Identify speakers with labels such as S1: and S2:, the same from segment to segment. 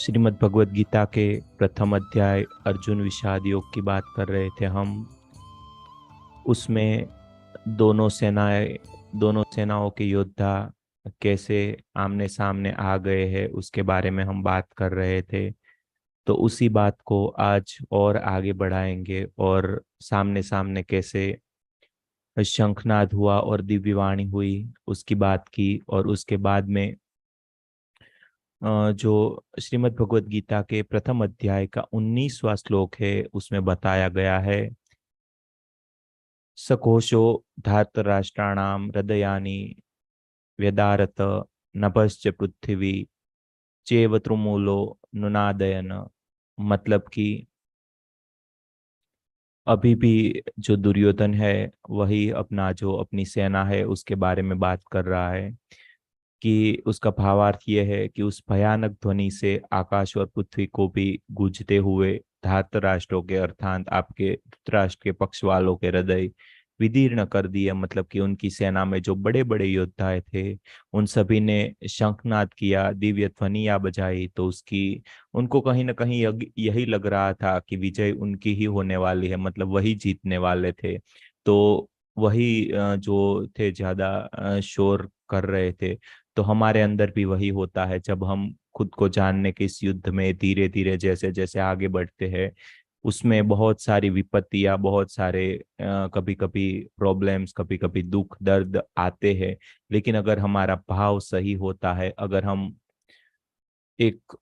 S1: श्रीमद् भगवत गीता के प्रथम अध्याय अर्जुन विषाद योग की बात कर रहे थे हम। उसमें दोनों सेनाओं के योद्धा कैसे आमने सामने आ गए हैं उसके बारे में हम बात कर रहे थे। तो उसी बात को आज और आगे बढ़ाएंगे और सामने सामने कैसे शंखनाद हुआ और दिव्यवाणी हुई उसकी बात की। और उसके बाद में जो श्रीमद् भगवत गीता के प्रथम अध्याय का 19वां श्लोक है उसमें बताया गया है, सकोशो धार्तराष्ट्राणाम हृदयानि व्यदारत नभश्च पृथ्वी चेव त्रुमूलो नुनादयन। मतलब कि अभी भी जो दुर्योधन है वही अपना जो अपनी सेना है उसके बारे में बात कर रहा है कि उसका भावार्थ ये है कि उस भयानक ध्वनि से आकाश और पृथ्वी को भी गूंजते हुए धार्तराष्ट्रों के अर्थात आपके धृतराष्ट्र के पक्ष वालों के हृदय विदीर्ण कर दिए। मतलब कि उनकी सेना में जो बड़े बड़े योद्धा थे उन सभी ने शंखनाद किया, दिव्य ध्वनिया बजाई। तो उसकी उनको कहीं ना कहीं यही लग रहा था कि विजय उनकी ही होने वाली है, मतलब वही जीतने वाले थे। तो वही जो थे ज्यादा शोर कर रहे थे। तो हमारे अंदर भी वही होता है जब हम खुद को जानने के इस युद्ध में धीरे धीरे जैसे जैसे आगे बढ़ते हैं, उसमें बहुत सारी विपत्तियां, बहुत सारे कभी कभी प्रॉब्लम्स, कभी कभी दुख दर्द आते हैं। लेकिन अगर हमारा भाव सही होता है, अगर हम एक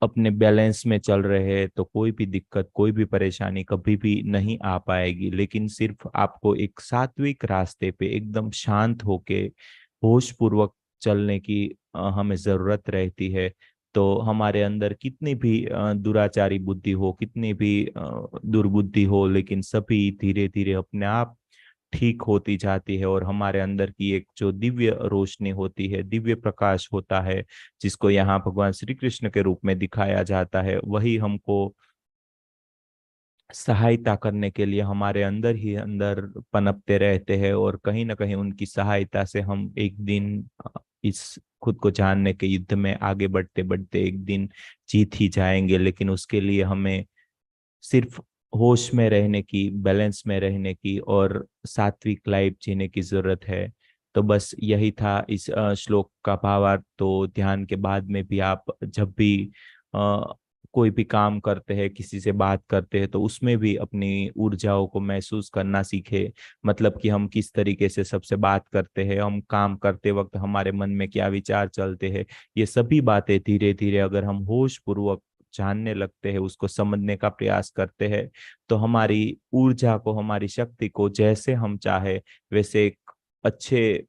S1: अपने बैलेंस में चल रहे हैं, तो कोई भी दिक्कत, कोई भी परेशानी कभी भी नहीं आ पाएगी। लेकिन सिर्फ आपको एक सात्विक रास्ते पे एकदम शांत होके होश पूर्वक चलने की हमें जरूरत रहती है। तो हमारे अंदर कितनी भी दुराचारी बुद्धि हो, कितनी भी दुर्बुद्धि हो, लेकिन सभी धीरे धीरे अपने आप ठीक होती जाती है। और हमारे अंदर की एक जो दिव्य रोशनी होती है, दिव्य प्रकाश होता है, जिसको यहाँ भगवान श्री कृष्ण के रूप में दिखाया जाता है, वही हमको सहायता करने के लिए हमारे अंदर ही अंदर पनपते रहते हैं। और कहीं ना कहीं उनकी सहायता से हम एक दिन इस खुद को जानने के युद्ध में आगे बढ़ते बढ़ते एक दिन जीत ही जाएंगे। लेकिन उसके लिए हमें सिर्फ होश में रहने की, बैलेंस में रहने की और सात्विक लाइफ जीने की जरूरत है। तो बस यही था इस श्लोक का भावार्थ। तो ध्यान के बाद में भी आप जब भी अ, कोई भी काम करते हैं, किसी से बात करते हैं, तो उसमें भी अपनी ऊर्जाओं को महसूस करना सीखे। मतलब कि हम किस तरीके से सबसे बात करते हैं, हम काम करते वक्त हमारे मन में क्या विचार चलते हैं, ये सभी बातें धीरे धीरे अगर हम होश पूर्वक जानने लगते हैं, उसको समझने का प्रयास करते हैं, तो हमारी ऊर्जा को, हमारी शक्ति को जैसे हम चाहे वैसे एक अच्छे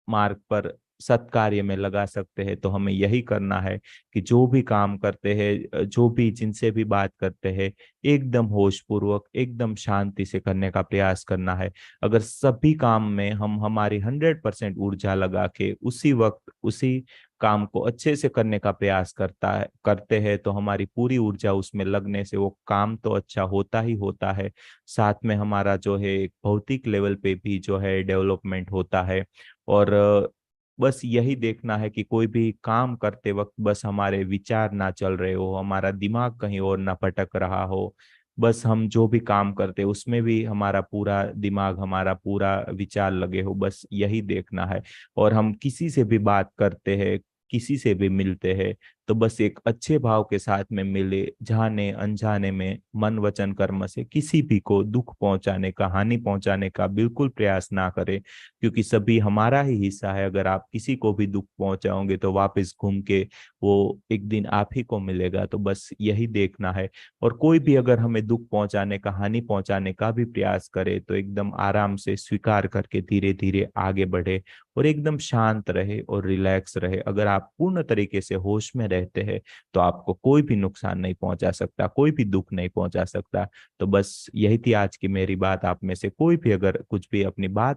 S1: मार्ग पर सत्कार्य में लगा सकते हैं। तो हमें यही करना है कि जो भी काम करते हैं, जो भी जिनसे भी बात करते हैं, एकदम होश पूर्वक, एकदम शांति से करने का प्रयास करना है। अगर सभी काम में हम हमारी 100% ऊर्जा लगा के उसी वक्त उसी काम को अच्छे से करने का प्रयास करते हैं, तो हमारी पूरी ऊर्जा उसमें लगने से वो काम तो अच्छा होता ही होता है। साथ में हमारा जो है एक भौतिक लेवल पे भी जो है डेवलपमेंट होता है। और बस यही देखना है कि कोई भी काम करते वक्त बस हमारे विचार ना चल रहे हो, हमारा दिमाग कहीं और ना भटक रहा हो। बस हम जो भी काम करते उसमें भी हमारा पूरा दिमाग, हमारा पूरा विचार लगे हो, बस यही देखना है। और हम किसी से भी बात करते हैं, किसी से भी मिलते हैं, तो बस एक अच्छे भाव के साथ में मिले, जाने अनजाने में मन वचन कर्म से किसी भी को दुख पहुंचाने का, हानि पहुंचाने का बिल्कुल प्रयास ना करें। क्योंकि सभी हमारा ही हिस्सा है। अगर आप किसी को भी दुख पहुंचाओगे तो वापस घूम के वो एक दिन आप ही को मिलेगा। तो बस यही देखना है। और कोई भी अगर हमें दुख पहुंचाने का, हानि पहुंचाने का भी प्रयास करे, तो एकदम आराम से स्वीकार करके धीरे धीरे आगे बढ़े और एकदम शांत रहे और रिलैक्स रहे। अगर आप पूर्ण तरीके से होश में रहते हैं, तो आपको कोई भी नुकसान नहीं पहुंचा सकता, कोई भी दुख नहीं पहुंचा सकता। तो बस यही थी आज की मेरी बात। आप में से कोई भी अगर कुछ भी अपनी बात